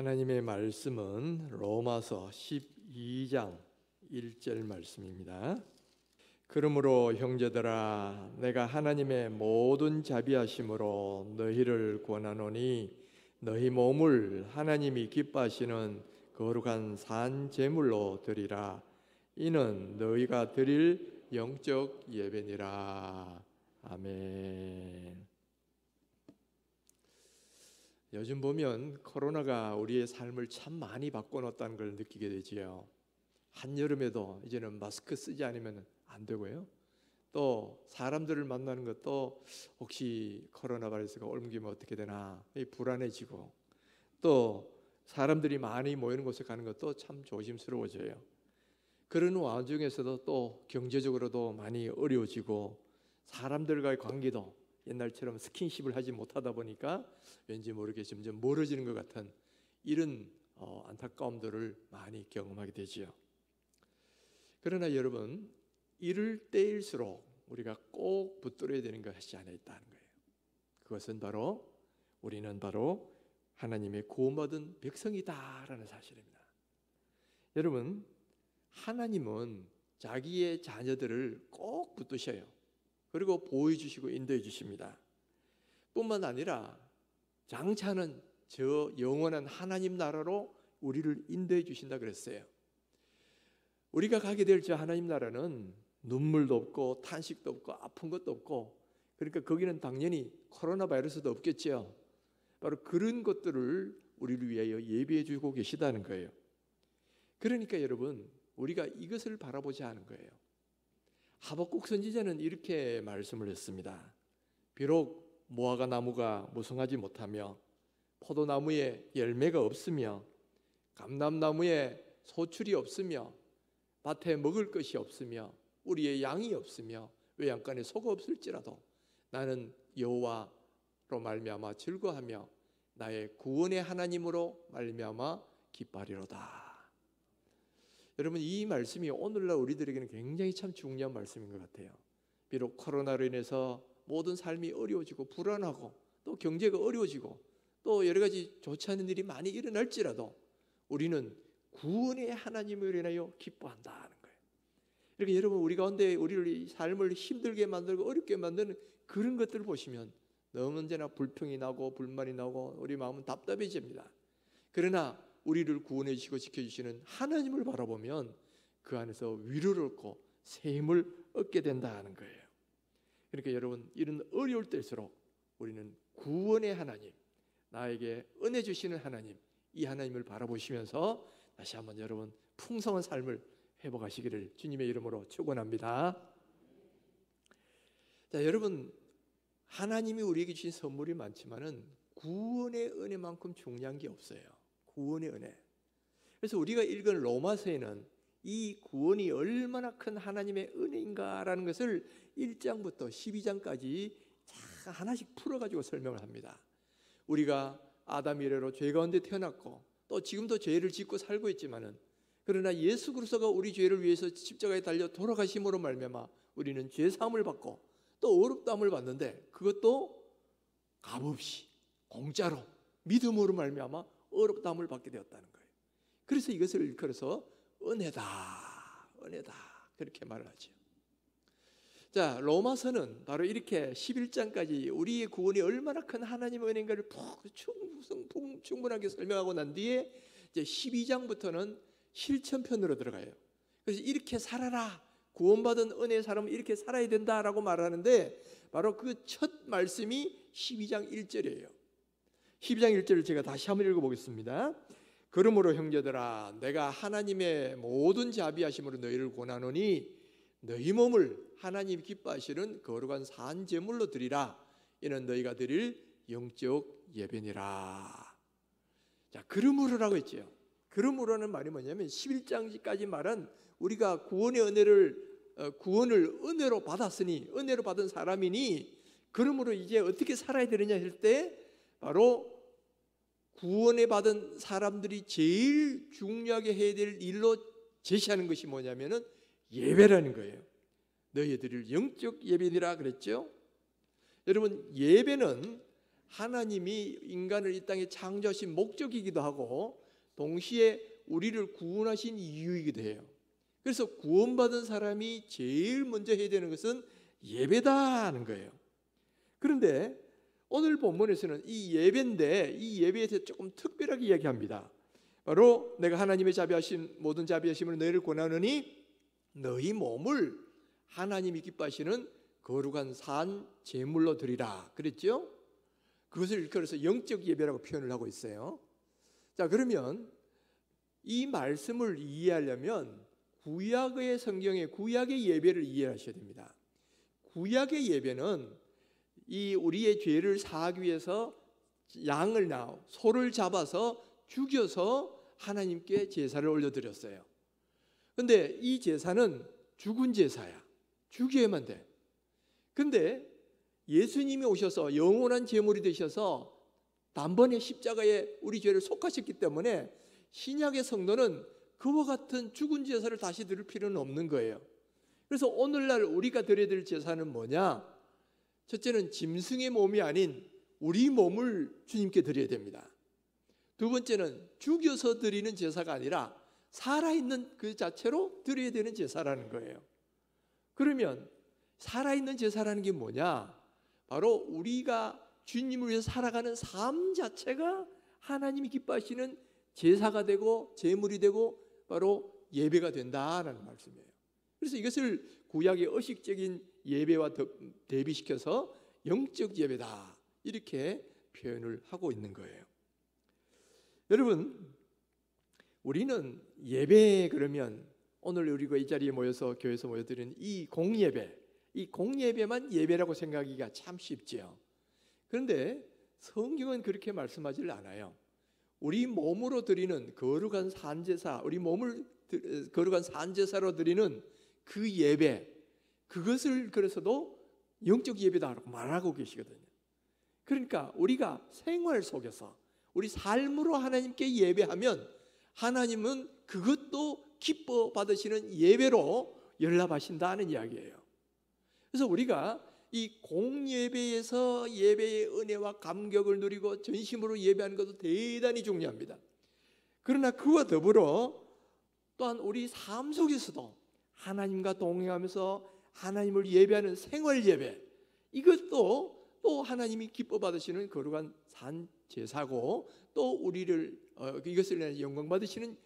하나님의 말씀은 로마서 12장 1절 말씀입니다. 그러므로 형제들아 내가 하나님의 모든 자비하심으로 너희를 권하노니 너희 몸을 하나님이 기뻐하시는 거룩한 산 제물로 드리라. 이는 너희가 드릴 영적 예배니라. 아멘. 요즘 보면 코로나가 우리의 삶을 참 많이 바꿔놓았다는 걸 느끼게 되지요. 한여름에도 이제는 마스크 쓰지 않으면 안 되고요. 또 사람들을 만나는 것도 혹시 코로나 바이러스가 옮기면 어떻게 되나 불안해지고, 또 사람들이 많이 모이는 곳에 가는 것도 참 조심스러워져요. 그런 와중에서도 또 경제적으로도 많이 어려워지고 사람들과의 관계도 옛날처럼 스킨십을 하지 못하다 보니까 왠지 모르게 점점 멀어지는 것 같은 이런 안타까움들을 많이 경험하게 되지요. 그러나 여러분, 이럴 때일수록 우리가 꼭 붙들어야 되는 것이 하나 있다는 거예요. 그것은 바로 우리는 바로 하나님의 구원받은 백성이다라는 사실입니다. 여러분, 하나님은 자기의 자녀들을 꼭 붙드셔요. 그리고 보호해 주시고 인도해 주십니다. 뿐만 아니라 장차는 저 영원한 하나님 나라로 우리를 인도해 주신다 그랬어요. 우리가 가게 될 저 하나님 나라는 눈물도 없고 탄식도 없고 아픈 것도 없고, 그러니까 거기는 당연히 코로나 바이러스도 없겠죠. 바로 그런 것들을 우리를 위하여 예비해 주고 계시다는 거예요. 그러니까 여러분, 우리가 이것을 바라보자 하는 거예요. 하박국 선지자는 이렇게 말씀을 했습니다. 비록 무화과 나무가 무성하지 못하며 포도나무에 열매가 없으며 감람나무에 소출이 없으며 밭에 먹을 것이 없으며 우리의 양이 없으며 외양간에 소가 없을지라도 나는 여호와로 말미암아 즐거하며 나의 구원의 하나님으로 말미암아 기뻐하리로다. 여러분, 이 말씀이 오늘날 우리들에게는 굉장히 참 중요한 말씀인 것 같아요. 비록 코로나로 인해서 모든 삶이 어려워지고 불안하고 또 경제가 어려워지고 또 여러 가지 좋지 않은 일이 많이 일어날지라도 우리는 구원의 하나님을 인하여 기뻐한다는 거예요. 이렇게 여러분, 우리 가운데 우리를 삶을 힘들게 만들고 어렵게 만드는 그런 것들을 보시면 너무 언제나 불평이 나고 불만이 나고 우리 마음은 답답해집니다. 그러나 우리를 구원해 주시고 지켜주시는 하나님을 바라보면 그 안에서 위로를 얻고 새 힘을 얻게 된다는 거예요. 그러니까 여러분, 이런 어려울 때일수록 우리는 구원의 하나님, 나에게 은혜 주시는 하나님, 이 하나님을 바라보시면서 다시 한번 여러분 풍성한 삶을 회복하시기를 주님의 이름으로 축원합니다. 자, 여러분, 하나님이 우리에게 주신 선물이 많지만은 구원의 은혜만큼 중요한 게 없어요. 구원의 은혜. 그래서 우리가 읽은 로마서에는 이 구원이 얼마나 큰 하나님의 은혜인가라는 것을 1장부터 12장까지 하나씩 풀어가지고 설명을 합니다. 우리가 아담 이래로 죄 가운데 태어났고 또 지금도 죄를 짓고 살고 있지만은, 그러나 예수 그리스도가 우리 죄를 위해서 십자가에 달려 돌아가심으로 말미암아 우리는 죄 사함을 받고 또 어렵다함을 받는데, 그것도 값없이 공짜로 믿음으로 말미암아 어렵다함을 받게 되었다는 거예요. 그래서 이것을 일컬어서 은혜다, 은혜다 그렇게 말을 하죠. 자, 로마서는 바로 이렇게 11장까지 우리의 구원이 얼마나 큰 하나님의 은혜인가를 충분하게 설명하고 난 뒤에 이제 12장부터는 실천편으로 들어가요. 그래서 이렇게 살아라, 구원받은 은혜의 사람은 이렇게 살아야 된다라고 말하는데, 바로 그 첫 말씀이 12장 1절이에요. 12장 1절을 제가 다시 한번 읽어보겠습니다. 그러므로 형제들아 내가 하나님의 모든 자비하심으로 너희를 권하노니 너희 몸을 하나님 기뻐하시는 거룩한 산 제물로 드리라. 이는 너희가 드릴 영적 예배니라. 자, 그러므로라고 했죠. 그러므로는 말이 뭐냐면 11장까지 말한 우리가 구원의 구원을 은혜로 받았으니, 은혜로 받은 사람이니, 그러므로 이제 어떻게 살아야 되느냐 할 때 바로 구원에 받은 사람들이 제일 중요하게 해야 될 일로 제시하는 것이 뭐냐면은 예배라는 거예요. 너희들을 영적 예배니라 그랬죠. 여러분, 예배는 하나님이 인간을 이 땅에 창조하신 목적이기도 하고 동시에 우리를 구원하신 이유이기도 해요. 그래서 구원받은 사람이 제일 먼저 해야 되는 것은 예배다 하는 거예요. 그런데 오늘 본문에서는 이 예배인데 이 예배에 대해서 조금 특별하게 이야기합니다. 바로 내가 하나님의 자비하심 모든 자비하심을 너희를 권하노니 너희 몸을 하나님이 기뻐하시는 거룩한 산 제물로 드리라 그랬죠? 그것을 일컬어서 영적 예배라고 표현을 하고 있어요. 자, 그러면 이 말씀을 이해하려면 구약의 성경의 구약의 예배를 이해하셔야 됩니다. 구약의 예배는 이 우리의 죄를 사하기 위해서 양을 소를 잡아서 죽여서 하나님께 제사를 올려드렸어요. 그런데 이 제사는 죽은 제사야. 죽여야만 돼. 근데 예수님이 오셔서 영원한 제물이 되셔서 단번에 십자가에 우리 죄를 속하셨기 때문에 신약의 성도는 그와 같은 죽은 제사를 다시 드릴 필요는 없는 거예요. 그래서 오늘날 우리가 드려야 될 제사는 뭐냐? 첫째는 짐승의 몸이 아닌 우리 몸을 주님께 드려야 됩니다. 두 번째는 죽여서 드리는 제사가 아니라 살아있는 그 자체로 드려야 되는 제사라는 거예요. 그러면 살아있는 제사라는 게 뭐냐? 바로 우리가 주님을 위해서 살아가는 삶 자체가 하나님이 기뻐하시는 제사가 되고 제물이 되고 바로 예배가 된다라는 말씀이에요. 그래서 이것을 구약의 의식적인 예배와 대비시켜서 영적 예배다 이렇게 표현을 하고 있는 거예요. 여러분, 우리는 예배 그러면 오늘 우리가 이 자리에 모여서 교회에서 모여드리는 이 공예배만 예배라고 생각하기가 참 쉽지요. 그런데 성경은 그렇게 말씀하지 않아요. 우리 몸으로 드리는 거룩한 산제사, 우리 몸을 거룩한 산제사로 드리는 그 예배, 그것을 그래서도 영적 예배다라고 말하고 계시거든요. 그러니까 우리가 생활 속에서 우리 삶으로 하나님께 예배하면 하나님은 그것도 기뻐 받으시는 예배로 연락하신다는 이야기예요. 그래서 우리가 이 공예배에서 예배의 은혜와 감격을 누리고 전심으로 예배하는 것도 대단히 중요합니다. 그러나 그와 더불어 또한 우리 삶 속에서도 하나님과 동행하면서 하나님을 예배하는 생활 예배, 이것도 또 하나님이 기뻐 받으시는 거룩한 산 제사고 또 우리를 이것을 위해 영광 받으시는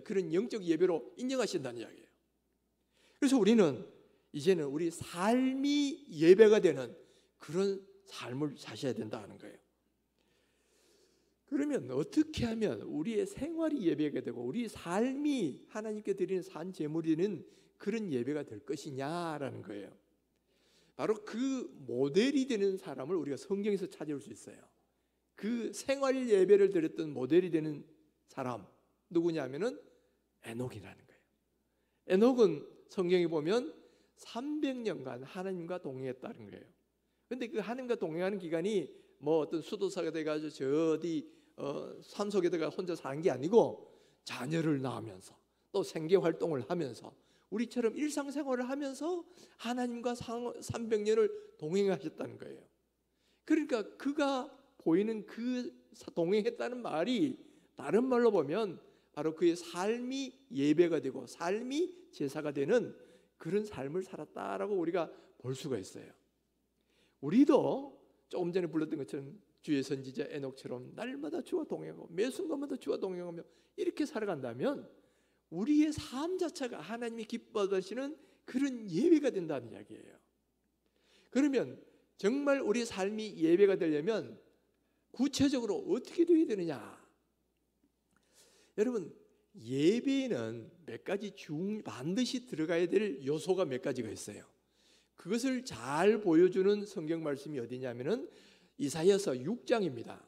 그런 영적 예배로 인정하신다는 이야기예요. 그래서 우리는 이제는 우리 삶이 예배가 되는 그런 삶을 사셔야 된다는 거예요. 그러면 어떻게 하면 우리의 생활이 예배가 되고 우리 삶이 하나님께 드리는 산 제물이 되는 그런 예배가 될 것이냐라는 거예요. 바로 그 모델이 되는 사람을 우리가 성경에서 찾아올 수 있어요. 그 생활 예배를 드렸던 모델이 되는 사람 누구냐면은 에녹이라는 거예요. 에녹은 성경에 보면 300년간 하나님과 동행했다는 거예요. 그런데 그 하나님과 동행하는 기간이 뭐 어떤 수도사가 돼가지고 저 어디 산속에다가 혼자 사는 게 아니고 자녀를 낳으면서 또 생계 활동을 하면서 우리처럼 일상생활을 하면서 하나님과 300년을 동행하셨다는 거예요. 그러니까 그가 보이는 그 동행했다는 말이 다른 말로 보면 바로 그의 삶이 예배가 되고 삶이 제사가 되는 그런 삶을 살았다라고 우리가 볼 수가 있어요. 우리도 조금 전에 불렀던 것처럼 주의 선지자 에녹처럼 날마다 주와 동행하고 매 순간마다 주와 동행하며 이렇게 살아간다면 우리의 삶 자체가 하나님이 기뻐하시는 그런 예배가 된다는 이야기예요. 그러면 정말 우리 삶이 예배가 되려면 구체적으로 어떻게 되어야 되느냐? 여러분, 예배에는 몇 가지 반드시 들어가야 될 요소가 몇 가지가 있어요. 그것을 잘 보여주는 성경 말씀이 어디냐면은 이사야서 6장입니다.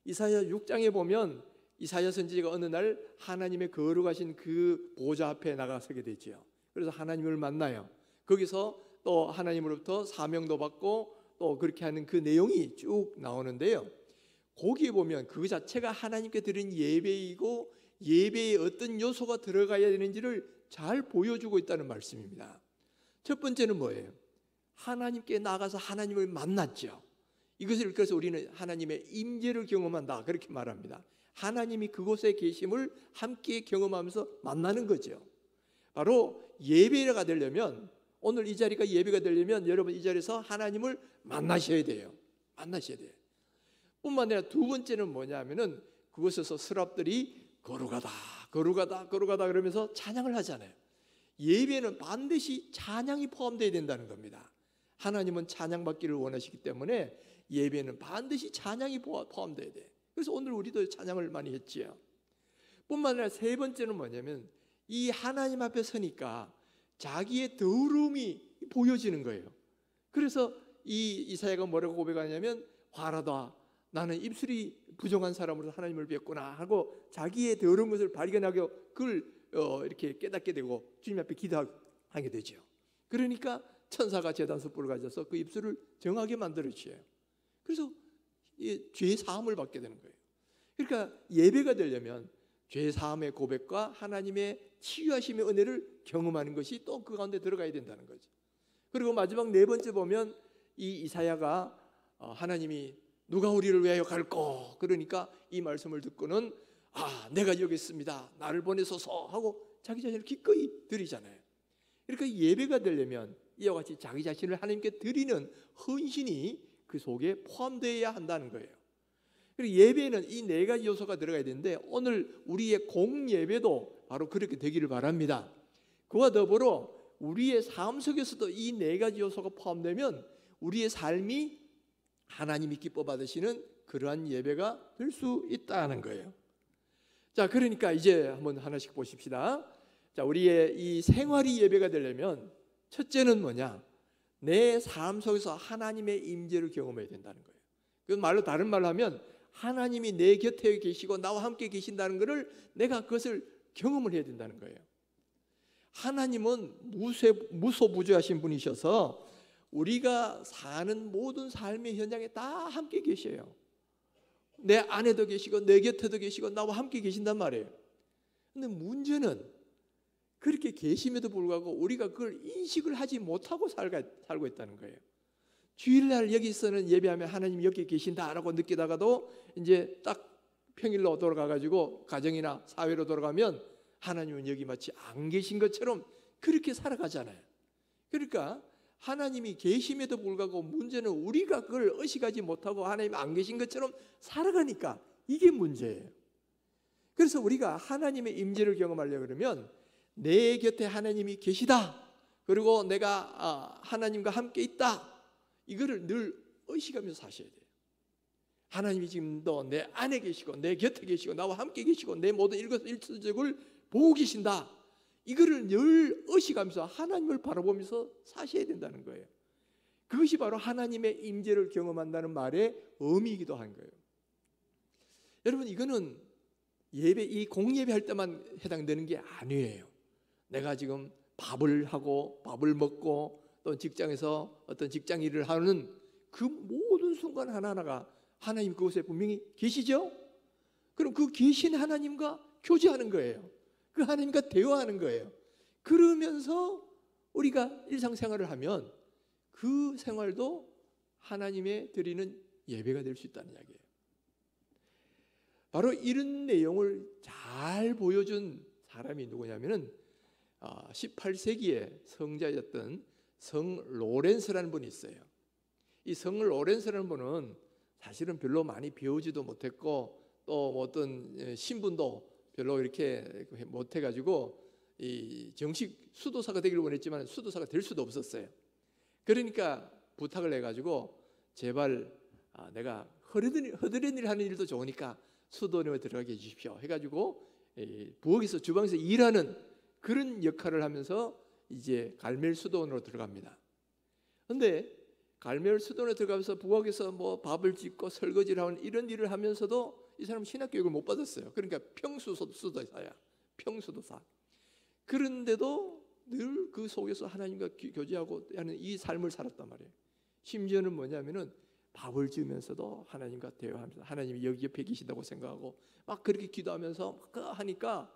이사야 6장에 보면 이사야 선지자가 어느 날 하나님의 거룩하신 그 보좌 앞에 나가서게 되지요. 그래서 하나님을 만나요. 거기서 또 하나님으로부터 사명도 받고 또 그렇게 하는 그 내용이 쭉 나오는데요. 거기에 보면 그 자체가 하나님께 드린 예배이고 예배에 어떤 요소가 들어가야 되는지를 잘 보여주고 있다는 말씀입니다. 첫 번째는 뭐예요? 하나님께 나가서 하나님을 만났죠. 이것을 그래서 우리는 하나님의 임재를 경험한다 그렇게 말합니다. 하나님이 그곳에 계심을 함께 경험하면서 만나는 거죠. 바로 예배가 되려면, 오늘 이 자리가 예배가 되려면 여러분 이 자리에서 하나님을 만나셔야 돼요. 만나셔야 돼요. 뿐만 아니라 두 번째는 뭐냐면은 그곳에서 스랍들이 거룩하다 거룩하다 거룩하다 그러면서 찬양을 하잖아요. 예배는 반드시 찬양이 포함되어야 된다는 겁니다. 하나님은 찬양받기를 원하시기 때문에 예배는 반드시 찬양이 포함되어야 돼. 그래서 오늘 우리도 찬양을 많이 했지요. 뿐만 아니라 세 번째는 뭐냐면 이 하나님 앞에 서니까 자기의 더러움이 보여지는 거예요. 그래서 이 이사야가 뭐라고 고백하냐면 화라다 나는 입술이 부정한 사람으로 하나님을 뵙구나 하고 자기의 더러운 것을 발견하고 그걸 이렇게 깨닫게 되고 주님 앞에 기도하게 되죠. 그러니까 천사가 제단 숯불을 가져서 그 입술을 정하게 만들어 주어요. 그래서 죄 사함을 받게 되는 거예요. 그러니까 예배가 되려면 죄 사함의 고백과 하나님의 치유하심의 은혜를 경험하는 것이 또 그 가운데 들어가야 된다는 거죠. 그리고 마지막 네 번째 보면 이 이사야가 하나님이 누가 우리를 위하여 갈꼬 그러니까 이 말씀을 듣고는 내가 여기 있습니다 나를 보내소서 하고 자기 자신을 기꺼이 드리잖아요. 그러니까 예배가 되려면 이와 같이 자기 자신을 하나님께 드리는 헌신이 그 속에 포함되어야 한다는 거예요. 그리고 예배는 이 네 가지 요소가 들어가야 되는데 오늘 우리의 공예배도 바로 그렇게 되기를 바랍니다. 그와 더불어 우리의 삶 속에서도 이 네 가지 요소가 포함되면 우리의 삶이 하나님이 기뻐 받으시는 그러한 예배가 될 수 있다는 거예요. 자, 그러니까 이제 한번 하나씩 보십시다. 자, 우리의 이 생활이 예배가 되려면 첫째는 뭐냐? 내 삶 속에서 하나님의 임재를 경험해야 된다는 거예요. 그 말로 다른 말로 하면 하나님이 내 곁에 계시고 나와 함께 계신다는 것을 내가 그것을 경험을 해야 된다는 거예요. 하나님은 무소부재하신 분이셔서 우리가 사는 모든 삶의 현장에 다 함께 계셔요. 내 안에도 계시고 내 곁에도 계시고 나와 함께 계신단 말이에요. 근데 문제는 그렇게 계심에도 불구하고 우리가 그걸 인식을 하지 못하고 살고 있다는 거예요. 주일날 여기서는 예배하면 하나님이 여기 계신다라고 느끼다가도 이제 딱 평일로 돌아가가지고 가정이나 사회로 돌아가면 하나님은 여기 마치 안 계신 것처럼 그렇게 살아가잖아요. 그러니까 하나님이 계심에도 불구하고 문제는 우리가 그걸 의식하지 못하고 하나님이 안 계신 것처럼 살아가니까 이게 문제예요. 그래서 우리가 하나님의 임재를 경험하려고 그러면 내 곁에 하나님이 계시다, 그리고 내가 하나님과 함께 있다, 이거를 늘 의식하면서 사셔야 돼요. 하나님이 지금도 내 안에 계시고 내 곁에 계시고 나와 함께 계시고 내 모든 일거수일투족을 보고 계신다, 이거를 늘 의식하면서 하나님을 바라보면서 사셔야 된다는 거예요. 그것이 바로 하나님의 임재를 경험한다는 말의 의미이기도 한 거예요. 여러분, 이거는 예배, 이 공예배할 때만 해당되는 게 아니에요. 내가 지금 밥을 하고 밥을 먹고 또 직장에서 어떤 직장 일을 하는 그 모든 순간 하나하나가 하나님 그곳에 분명히 계시죠? 그럼 그 계신 하나님과 교제하는 거예요. 그 하나님과 대화하는 거예요. 그러면서 우리가 일상생활을 하면 그 생활도 하나님의 드리는 예배가 될 수 있다는 이야기예요. 바로 이런 내용을 잘 보여준 사람이 누구냐면은 18세기에 성자였던 성 로렌스라는 분이 있어요. 이 성 로렌스라는 분은 사실은 별로 많이 배우지도 못했고 또 어떤 신분도 별로 이렇게 못해가지고 이 정식 수도사가 되기를 원했지만 수도사가 될 수도 없었어요. 그러니까 부탁을 해가지고 제발 내가 허드렛 일 하는 일도 좋으니까 수도원에 들어가게 해주십시오 해가지고 부엌에서 주방에서 일하는 그런 역할을 하면서 이제 갈멜 수도원으로 들어갑니다. 그런데 갈멜 수도원에 들어가면서 부엌에서 뭐 밥을 짓고 설거지를 하는 이런 일을 하면서도 이 사람은 신학교육을 못 받았어요. 그러니까 평수도사야. 평수도사. 그런데도 늘 그 속에서 하나님과 교제하고 하는 이 삶을 살았단 말이에요. 심지어는 뭐냐면은 밥을 지으면서도 하나님과 대화하면서 하나님이 여기 옆에 계신다고 생각하고 막 그렇게 기도하면서 막 하니까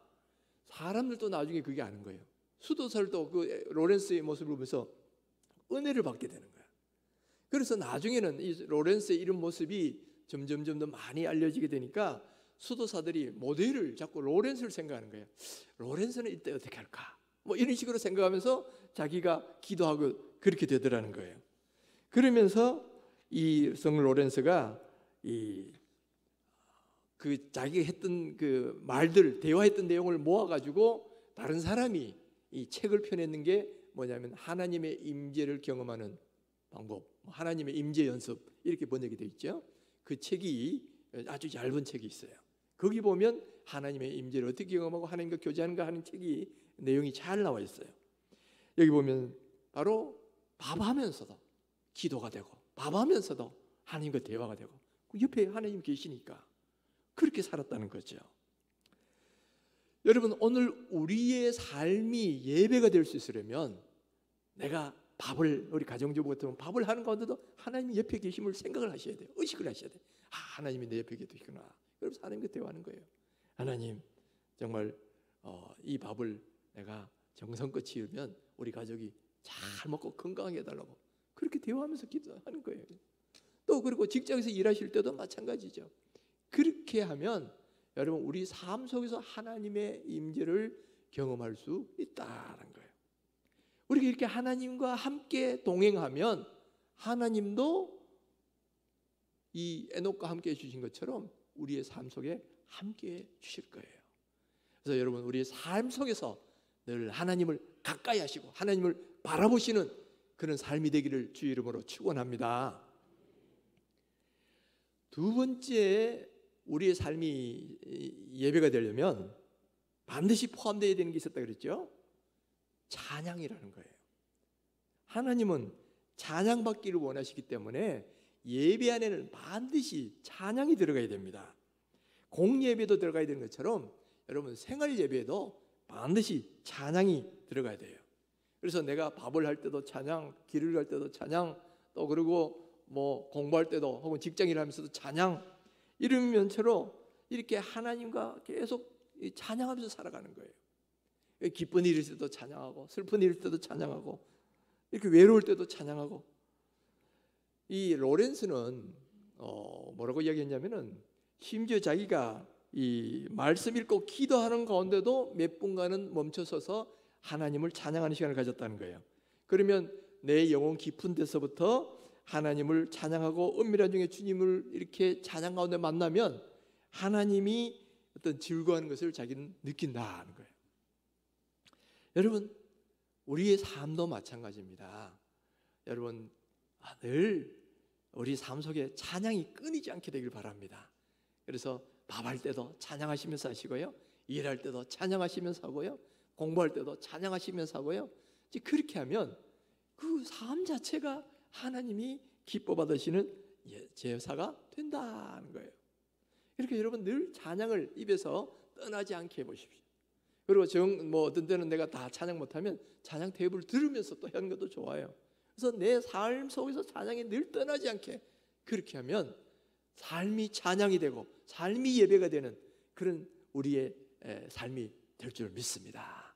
사람들도 나중에 그게 아는 거예요. 수도사들도 그 로렌스의 모습을 보면서 은혜를 받게 되는 거야. 그래서 나중에는 이 로렌스의 이런 모습이 점점 더 많이 알려지게 되니까 수도사들이 모델을 자꾸 로렌스를 생각하는 거예요. 로렌스는 이때 어떻게 할까? 뭐 이런 식으로 생각하면서 자기가 기도하고 그렇게 되더라는 거예요. 그러면서 이 성 로렌스가 그 자기가 했던 그 말들, 대화했던 내용을 모아가지고 다른 사람이 이 책을 펴냈는 게 뭐냐면 하나님의 임재를 경험하는 방법, 하나님의 임재 연습 이렇게 번역이 되어 있죠. 그 책이 아주 얇은 책이 있어요. 거기 보면 하나님의 임재를 어떻게 경험하고 하나님과 교제하는가 하는 책이 내용이 잘 나와 있어요. 여기 보면 바로 밥하면서도 기도가 되고 밥하면서도 하나님과 대화가 되고 그 옆에 하나님 계시니까 그렇게 살았다는 거죠. 여러분, 오늘 우리의 삶이 예배가 될 수 있으려면 내가 밥을, 우리 가정주부 같으면 밥을 하는 가운데도 하나님이 옆에 계심을 생각을 하셔야 돼요. 의식을 하셔야 돼요. 하나님이 내 옆에 계시구나. 그래서 하나님과 대화하는 거예요. 하나님, 정말 이 밥을 내가 정성껏 지으면 우리 가족이 잘 먹고 건강하게 해달라고 그렇게 대화하면서 기도하는 거예요. 또 그리고 직장에서 일하실 때도 마찬가지죠. 그렇게 하면 여러분 우리 삶 속에서 하나님의 임재를 경험할 수 있다는 거예요. 우리가 이렇게 하나님과 함께 동행하면 하나님도 이 에녹과 함께 해주신 것처럼 우리의 삶 속에 함께 해주실 거예요. 그래서 여러분 우리의 삶 속에서 늘 하나님을 가까이 하시고 하나님을 바라보시는 그런 삶이 되기를 주의 이름으로 축원합니다. 두 번째, 우리의 삶이 예배가 되려면 반드시 포함되어야 되는 게 있었다 그랬죠. 찬양이라는 거예요. 하나님은 찬양받기를 원하시기 때문에 예배 안에는 반드시 찬양이 들어가야 됩니다. 공예배도 들어가야 되는 것처럼 여러분 생활 예배에도 반드시 찬양이 들어가야 돼요. 그래서 내가 밥을 할 때도 찬양, 길을 갈 때도 찬양, 또 그리고 뭐 공부할 때도 혹은 직장 일하면서도 찬양, 이런 면처럼 이렇게 하나님과 계속 찬양하면서 살아가는 거예요. 기쁜 일일 때도 찬양하고 슬픈 일일 때도 찬양하고 이렇게 외로울 때도 찬양하고. 이 로렌스는 뭐라고 이야기했냐면은 심지어 자기가 이 말씀 읽고 기도하는 가운데도 몇 분간은 멈춰서서 하나님을 찬양하는 시간을 가졌다는 거예요. 그러면 내 영혼 깊은 데서부터 하나님을 찬양하고 은밀한 중에 주님을 이렇게 찬양 가운데 만나면 하나님이 어떤 즐거워하는 것을 자기는 느낀다는 거예요. 여러분 우리의 삶도 마찬가지입니다. 여러분 늘 우리 삶 속에 찬양이 끊이지 않게 되길 바랍니다. 그래서 밥할 때도 찬양하시면서 하시고요, 일할 때도 찬양하시면서 하고요, 공부할 때도 찬양하시면서 하고요. 그렇게 하면 그 삶 자체가 하나님이 기뻐 받으시는 제사가 된다는 거예요. 이렇게 여러분 늘 찬양을 입에서 떠나지 않게 해보십시오. 그리고 어떤 때는 내가 다 찬양 못하면 찬양 테이프를 들으면서 또 하는 것도 좋아요. 그래서 내 삶 속에서 찬양이 늘 떠나지 않게 그렇게 하면 삶이 찬양이 되고 삶이 예배가 되는 그런 우리의 삶이 될 줄 믿습니다.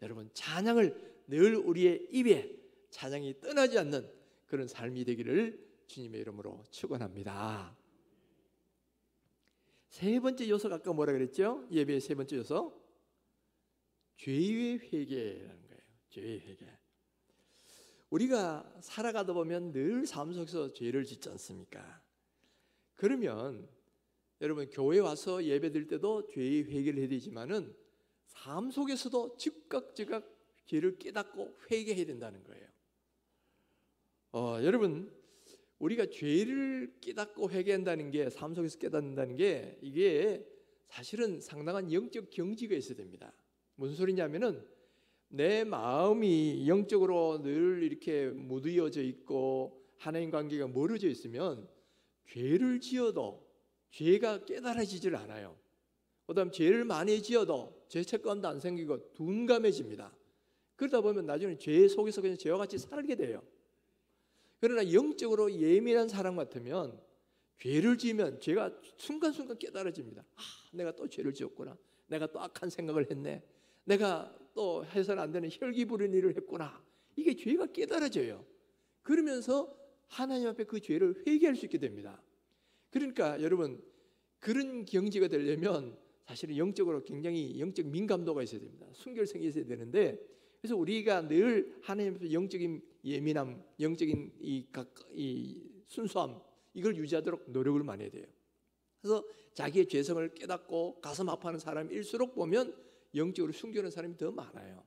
여러분 찬양을 늘 우리의 입에 찬양이 떠나지 않는 그런 삶이 되기를 주님의 이름으로 축원합니다. 세 번째 요소가 아까 뭐라 그랬죠? 예배의 세 번째 요소, 죄의 회개라는 거예요. 죄의 회개. 우리가 살아가다 보면 늘 삶 속에서 죄를 짓지 않습니까? 그러면 여러분 교회 와서 예배 드릴 때도 죄의 회개를 해야 되지만은 삶 속에서도 즉각 죄를 깨닫고 회개해야 된다는 거예요. 여러분 우리가 죄를 깨닫고 회개한다는 게, 삶 속에서 깨닫는다는 게, 이게 사실은 상당한 영적 경지가 있어야 됩니다. 무슨 소리냐면은 내 마음이 영적으로 늘 이렇게 무디어져 있고 하나님 관계가 멀어져 있으면 죄를 지어도 죄가 깨달아지질 않아요. 그다음 죄를 많이 지어도 죄책감도 안 생기고 둔감해집니다. 그러다 보면 나중에 죄 속에서 그냥 죄와 같이 살게 돼요. 그러나 영적으로 예민한 사람 같으면 죄를 지으면 죄가 순간순간 깨달아집니다. 내가 또 죄를 지었구나. 내가 또 악한 생각을 했네. 내가 또 해서는 안 되는 혈기 부린 일을 했구나. 이게 죄가 깨달아져요. 그러면서 하나님 앞에 그 죄를 회개할 수 있게 됩니다. 그러니까 여러분, 그런 경지가 되려면 사실은 영적으로 굉장히 영적 민감도가 있어야 됩니다. 순결성이 있어야 되는데, 그래서 우리가 늘 하나님 앞에 영적인 예민함, 영적인 이 순수함, 이걸 유지하도록 노력을 많이 해야 돼요. 그래서 자기의 죄성을 깨닫고 가슴 아파하는 사람일수록 보면 영적으로 순결한 사람이 더 많아요.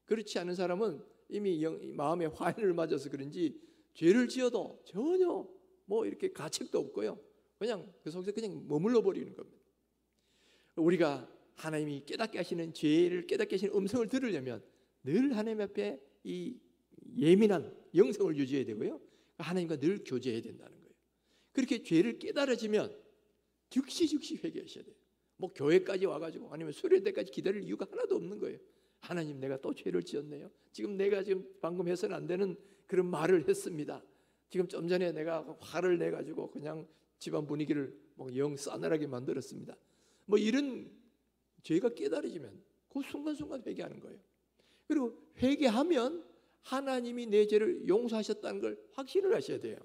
그렇지 않은 사람은 이미 마음에 화인을 맞아서 그런지 죄를 지어도 전혀 뭐 이렇게 가책도 없고요. 그냥 그 속에서 그냥 머물러 버리는 겁니다. 우리가 하나님이 깨닫게 하시는, 죄를 깨닫게 하시는 음성을 들으려면 늘 하나님 앞에 이 예민한 영성을 유지해야 되고요. 하나님과 늘 교제해야 된다는 거예요. 그렇게 죄를 깨달아지면 즉시 회개하셔야 돼요. 뭐 교회까지 와가지고 아니면 수련회까지 기다릴 이유가 하나도 없는 거예요. 하나님, 내가 또 죄를 지었네요. 지금 내가 방금 해서는 안 되는 그런 말을 했습니다. 지금 좀 전에 내가 화를 내가지고 그냥 집안 분위기를 뭐 영 싸늘하게 만들었습니다. 뭐 이런 죄가 깨달아지면 그 순간순간 회개하는 거예요. 그리고 회개하면 하나님이 내 죄를 용서하셨다는 걸 확신을 하셔야 돼요.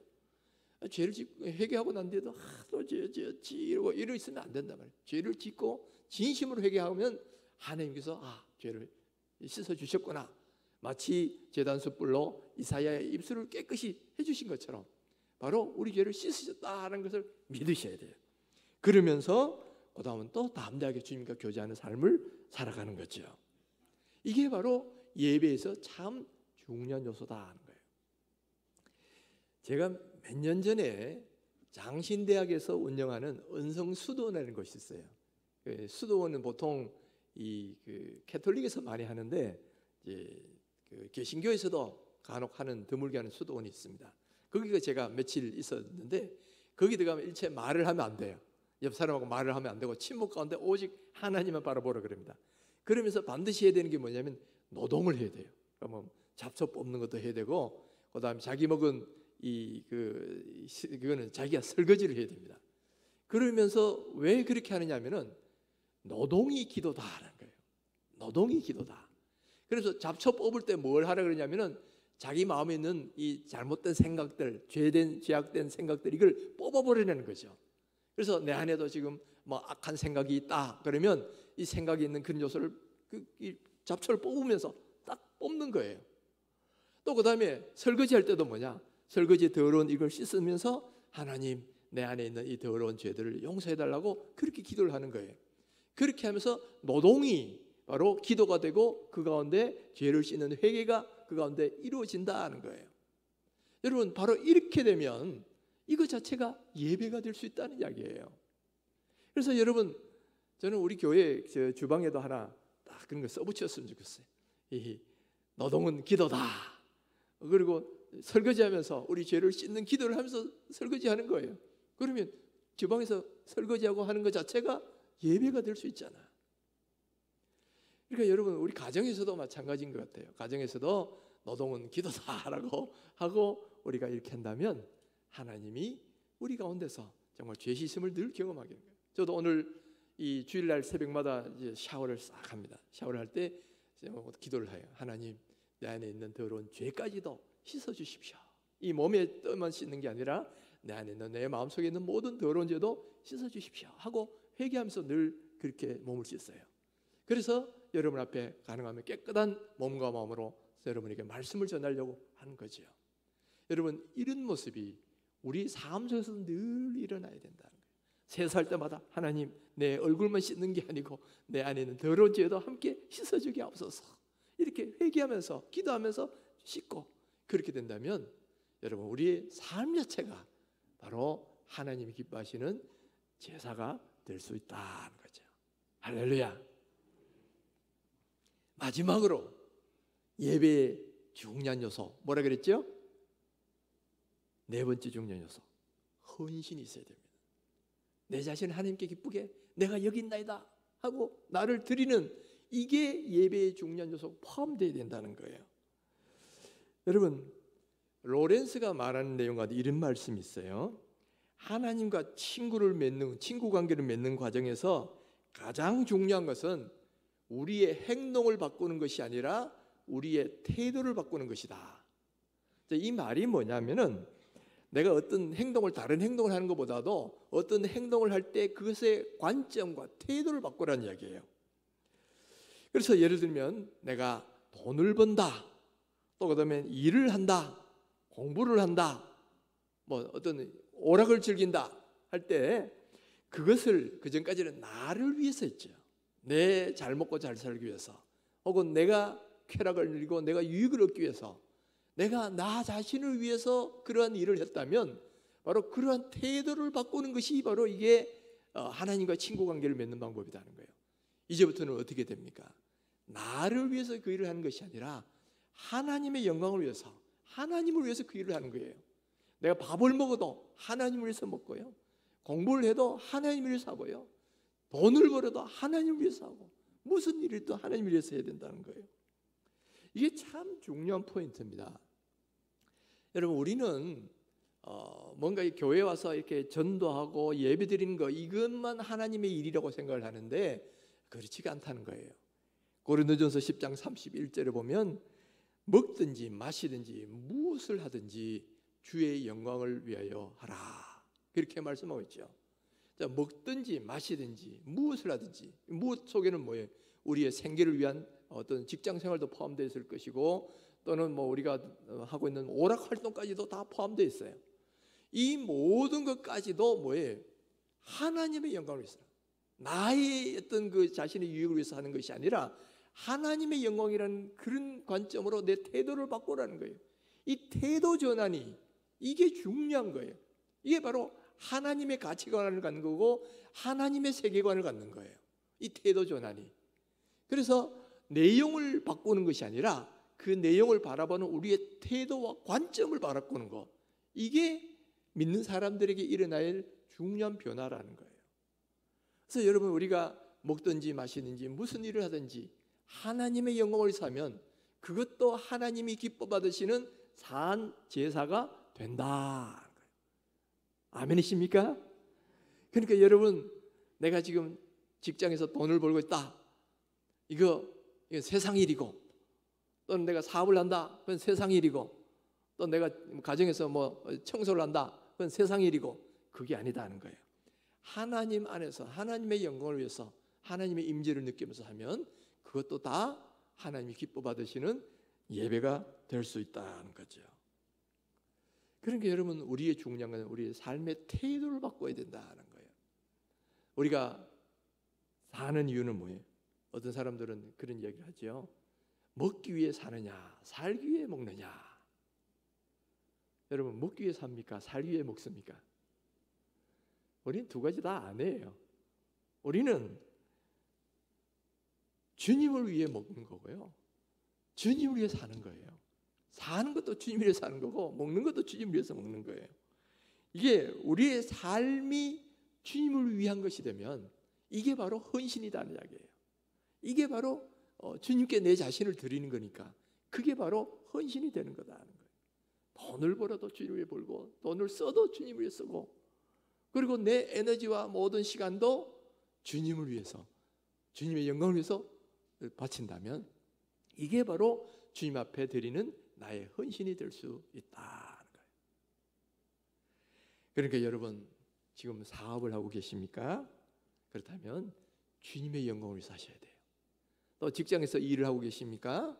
죄를 짓고 회개하고 난 뒤에도 또 죄 지었지 이러고 있으면 안 된단 말이에요. 죄를 짓고 진심으로 회개하면 하나님께서 죄를 씻어 주셨구나, 마치 제단 숯불로 이사야의 입술을 깨끗이 해주신 것처럼 바로 우리 죄를 씻으셨다는 것을 믿으셔야 돼요. 그러면서 그 다음은 또 담대하게 주님과 교제하는 삶을 살아가는 거죠. 이게 바로 예배에서 참 중요한 요소다 하는 거예요. 제가 몇 년 전에 장신대학에서 운영하는 은성수도원이라는 것이 있어요. 수도원은 보통 캐톨릭에서 많이 하는데 이제 개신교에서도 간혹 하는, 드물게 하는 수도원이 있습니다. 거기가 제가 며칠 있었는데 거기 들어가면 일체 말을 하면 안 돼요. 옆 사람하고 말을 하면 안 되고 침묵 가운데 오직 하나님만 바라보라 그럽니다. 그러면서 반드시 해야 되는 게 뭐냐면 노동을 해야 돼요. 그러면 잡초 뽑는 것도 해야 되고, 그다음에 자기 먹은 그거는 자기가 설거지를 해야 됩니다. 그러면서 왜 그렇게 하느냐면은 노동이 기도다라는 거예요. 노동이 기도다. 그래서 잡초 뽑을 때 뭘 하라 그러냐면은 자기 마음에 있는 이 잘못된 생각들, 죄악된 생각들, 이걸 뽑아버리는 거죠. 그래서 내 안에도 지금 뭐 악한 생각이 있다 그러면 이 생각이 있는 그런 요소를 이 잡초를 뽑으면서 딱 뽑는 거예요. 또 그 다음에 설거지할 때도 뭐냐, 설거지 더러운 이걸 씻으면서 하나님, 내 안에 있는 이 더러운 죄들을 용서해달라고 그렇게 기도를 하는 거예요. 그렇게 하면서 노동이 바로 기도가 되고 그 가운데 죄를 씻는 회개가 그 가운데 이루어진다는 거예요. 여러분, 바로 이렇게 되면 이거 자체가 예배가 될 수 있다는 이야기예요. 그래서 여러분, 저는 우리 교회 주방에도 하나 딱 그런 거 써붙였으면 좋겠어요. 이 노동은 기도다. 그리고 설거지하면서 우리 죄를 씻는 기도를 하면서 설거지하는 거예요. 그러면 주방에서 설거지하고 하는 것 자체가 예배가 될 수 있잖아. 그러니까 여러분, 우리 가정에서도 마찬가지인 것 같아요. 가정에서도 노동은 기도다라고 하고 우리가 이렇게 한다면 하나님이 우리 가운데서 정말 죄 씻음을 늘 경험하게 됩니다. 저도 오늘 이 주일날 새벽마다 이제 샤워를 싹 합니다. 샤워를 할 때 기도를 해요. 하나님, 내 안에 있는 더러운 죄까지도 씻어 주십시오. 이 몸에 떠만 씻는 게 아니라 내 안에 있는, 내 마음속에 있는 모든 더러운 죄도 씻어 주십시오 하고 회개하면서 늘 그렇게 몸을 씻어요. 그래서 여러분 앞에 가능하면 깨끗한 몸과 마음으로 여러분에게 말씀을 전하려고 하는 거죠. 여러분, 이런 모습이 우리 삶 속에서 늘 일어나야 된다는 거예요. 세수할 때마다 하나님, 내 얼굴만 씻는 게 아니고 내 안에 있는 더러운 죄도 함께 씻어주게 하옵소서. 이렇게 회개하면서 기도하면서 씻고, 그렇게 된다면 여러분, 우리의 삶 자체가 바로 하나님이 기뻐하시는 제사가 될 수 있다는 거죠. 할렐루야. 마지막으로 예배의 중요한 요소, 뭐라 그랬죠? 네 번째 중요한 요소, 헌신이 있어야 됩니다. 내 자신을 하나님께 기쁘게 내가 여기 있나이다 하고 나를 드리는, 이게 예배의 중요한 요소 포함되어야 된다는 거예요. 여러분, 로렌스가 말하는 내용 가운데 이런 말씀이 있어요. 하나님과 친구 관계를 맺는 과정에서 가장 중요한 것은 우리의 행동을 바꾸는 것이 아니라 우리의 태도를 바꾸는 것이다. 이 말이 뭐냐면은 내가 어떤 행동을 다른 행동을 하는 것보다도 어떤 행동을 할 때 그것의 관점과 태도를 바꾸라는 이야기예요. 그래서 예를 들면 내가 돈을 번다, 또 그다음에 일을 한다, 공부를 한다, 뭐 어떤 오락을 즐긴다 할 때 그것을 그 전까지는 나를 위해서 했죠. 내 잘 먹고 잘 살기 위해서, 혹은 내가 쾌락을 누리고 내가 유익을 얻기 위해서, 내가 나 자신을 위해서 그러한 일을 했다면 바로 그러한 태도를 바꾸는 것이 바로 이게 하나님과 친구 관계를 맺는 방법이라는 거예요. 이제부터는 어떻게 됩니까? 나를 위해서 그 일을 하는 것이 아니라 하나님의 영광을 위해서, 하나님을 위해서 그 일을 하는 거예요. 내가 밥을 먹어도 하나님을 위해서 먹고요, 공부를 해도 하나님을 위해서 하고요, 돈을 벌어도 하나님을 위해서 하고, 무슨 일을 또 하나님을 위해서 해야 된다는 거예요. 이게 참 중요한 포인트입니다. 여러분, 우리는 뭔가 이 교회 와서 이렇게 전도하고 예배 드리는 거, 이것만 하나님의 일이라고 생각을 하는데 그렇지가 않다는 거예요. 고린도전서 10장 31절에 보면 먹든지 마시든지 무엇을 하든지 주의 영광을 위하여 하라, 그렇게 말씀하고 있죠. 자, 먹든지 마시든지 무엇을 하든지, 무엇 속에는 뭐예요? 우리의 생계를 위한 어떤 직장 생활도 포함되어 있을 것이고, 또는 뭐 우리가 하고 있는 오락 활동까지도 다 포함되어 있어요. 이 모든 것까지도 뭐예요? 하나님의 영광을 위해서, 나의 어떤 그 자신의 유익을 위해서 하는 것이 아니라 하나님의 영광이라는 그런 관점으로 내 태도를 바꾸라는 거예요. 이 태도 전환이, 이게 중요한 거예요. 이게 바로 하나님의 가치관을 갖는 거고 하나님의 세계관을 갖는 거예요, 이 태도 전환이. 그래서 내용을 바꾸는 것이 아니라 그 내용을 바라보는 우리의 태도와 관점을 바꾸는 것, 이게 믿는 사람들에게 일어나야 할 중요한 변화라는 거예요. 그래서 여러분, 우리가 먹든지 마시든지 무슨 일을 하든지 하나님의 영광을 위해서 하면 그것도 하나님이 기뻐 받으시는 산 제사가 된다. 아멘이십니까? 그러니까 여러분, 내가 지금 직장에서 돈을 벌고 있다, 이거 세상 일이고, 또는 내가 사업을 한다, 그건 세상 일이고, 또 내가 가정에서 뭐 청소를 한다, 그건 세상 일이고, 그게 아니다는 거예요. 하나님 안에서 하나님의 영광을 위해서 하나님의 임재를 느끼면서 하면 그것도 다 하나님이 기뻐 받으시는 예배가 될 수 있다는 거죠. 그러니까 여러분, 우리의 중요한 건 우리의 삶의 태도를 바꿔야 된다는 거예요. 우리가 사는 이유는 뭐예요? 어떤 사람들은 그런 이야기를 하죠. 먹기 위해 사느냐, 살기 위해 먹느냐. 여러분, 먹기 위해 삽니까? 살기 위해 먹습니까? 우리는 두 가지 다 안 해요. 우리는 주님을 위해 먹는 거고요, 주님을 위해 사는 거예요. 사는 것도 주님을 위해 사는 거고, 먹는 것도 주님을 위해서 먹는 거예요. 이게 우리의 삶이 주님을 위한 것이 되면 이게 바로 헌신이라는 이야기예요. 이게 바로 주님께 내 자신을 드리는 거니까 그게 바로 헌신이 되는 거다는 거예요. 돈을 벌어도 주님을 위해 벌고, 돈을 써도 주님을 위해 쓰고, 그리고 내 에너지와 모든 시간도 주님을 위해서, 주님의 영광을 위해서 바친다면 이게 바로 주님 앞에 드리는 나의 헌신이 될 수 있다는 거예요. 그러니까 여러분, 지금 사업을 하고 계십니까? 그렇다면 주님의 영광을 위해서 하셔야 돼요. 또 직장에서 일을 하고 계십니까?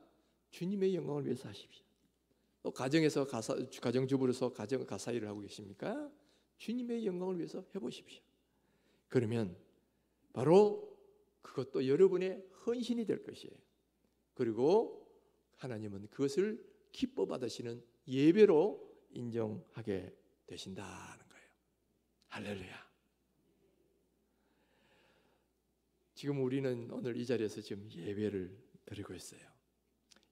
주님의 영광을 위해서 하십시오. 또 가정에서 가정주부로서 가사 일을 하고 계십니까? 주님의 영광을 위해서 해보십시오. 그러면 바로 그것도 여러분의 헌신이 될 것이에요. 그리고 하나님은 그것을 기뻐 받으시는 예배로 인정하게 되신다는 거예요. 할렐루야. 지금 우리는 오늘 이 자리에서 지금 예배를 드리고 있어요.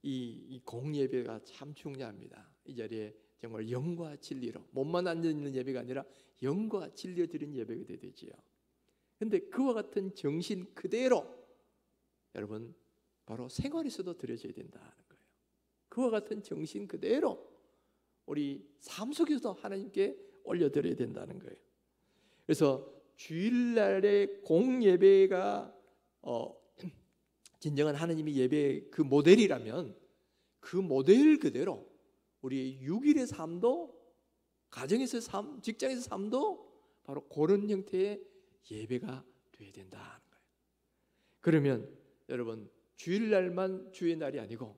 이 공예배가 참 중요합니다. 이 자리에 정말 영과 진리로, 몸만 앉아있는 예배가 아니라 영과 진리로 드린 예배가 되어야 되지요. 그런데 그와 같은 정신 그대로 여러분 바로 생활에서도 드려져야 된다는 거예요. 그와 같은 정신 그대로 우리 삶 속에서도 하나님께 올려드려야 된다는 거예요. 그래서 주일날의 공예배가 진정한 하나님의 예배의 그 모델이라면 그 모델 그대로 우리의 6일의 삶도 가정에서 삶, 직장에서 삶도 바로 그런 형태의 예배가 돼야 된다는 거예요. 그러면 여러분, 주일날만 주의 날이 아니고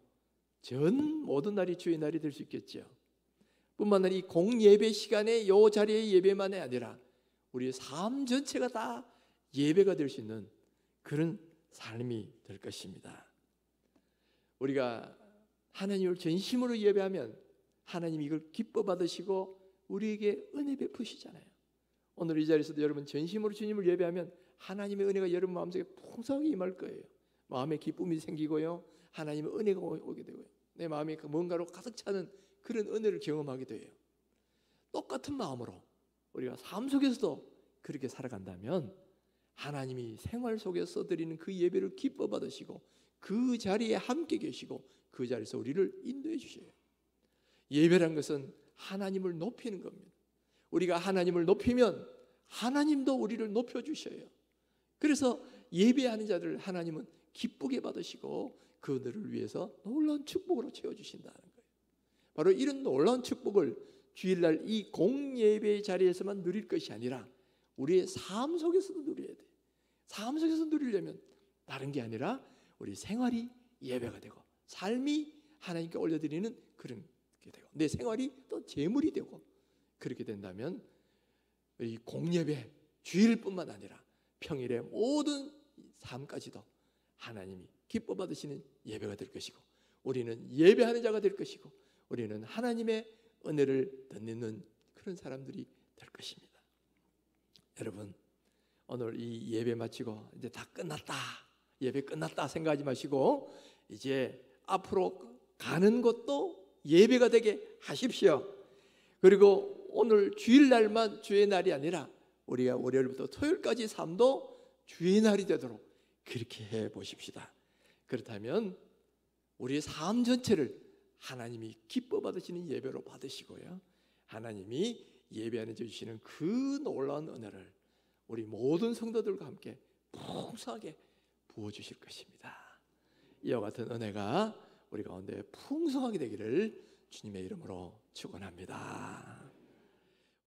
전 모든 날이 주의 날이 될 수 있겠죠. 뿐만 아니라 이 공예배 시간에 이 자리의 예배만이 아니라 우리의 삶 전체가 다 예배가 될 수 있는 그런 삶이 될 것입니다. 우리가 하나님을 전심으로 예배하면 하나님이 이걸 기뻐 받으시고 우리에게 은혜 베푸시잖아요. 오늘 이 자리에서도 여러분 전심으로 주님을 예배하면 하나님의 은혜가 여러분 마음속에 풍성하게 임할 거예요. 마음에 기쁨이 생기고요, 하나님의 은혜가 오게 되고요, 내 마음이 뭔가로 가득 차는 그런 은혜를 경험하게 돼요. 똑같은 마음으로 우리가 삶 속에서도 그렇게 살아간다면 하나님이 생활 속에서 드리는 그 예배를 기뻐 받으시고 그 자리에 함께 계시고 그 자리에서 우리를 인도해 주셔요. 예배란 것은 하나님을 높이는 겁니다. 우리가 하나님을 높이면 하나님도 우리를 높여주셔요. 그래서 예배하는 자들을 하나님은 기쁘게 받으시고 그들을 위해서 놀라운 축복으로 채워주신다는 거예요. 바로 이런 놀라운 축복을 주일날 이 공예배 자리에서만 누릴 것이 아니라 우리의 삶 속에서도 누려야 돼요. 삶 속에서 누리려면 다른 게 아니라 우리 생활이 예배가 되고 삶이 하나님께 올려드리는 그런 게 되고 내 생활이 또 제물이 되고, 그렇게 된다면 이 공예배 주일뿐만 아니라 평일의 모든 삶까지도 하나님이 기뻐 받으시는 예배가 될 것이고 우리는 예배하는 자가 될 것이고 우리는 하나님의 은혜를 듣는 그런 사람들이 될 것입니다. 여러분, 오늘 이 예배 마치고 이제 다 끝났다, 예배 끝났다 생각하지 마시고 이제 앞으로 가는 것도 예배가 되게 하십시오. 그리고 오늘 주일날만 주의 날이 아니라 우리가 월요일부터 토요일까지 삶도 주의 날이 되도록 그렇게 해 보십시다. 그렇다면 우리의 삶 전체를 하나님이 기뻐 받으시는 예배로 받으시고요, 하나님이 예배하는 데 주시는 그 놀라운 은혜를 우리 모든 성도들과 함께 풍성하게 부어주실 것입니다. 이와 같은 은혜가 우리 가운데 풍성하게 되기를 주님의 이름으로 축원합니다.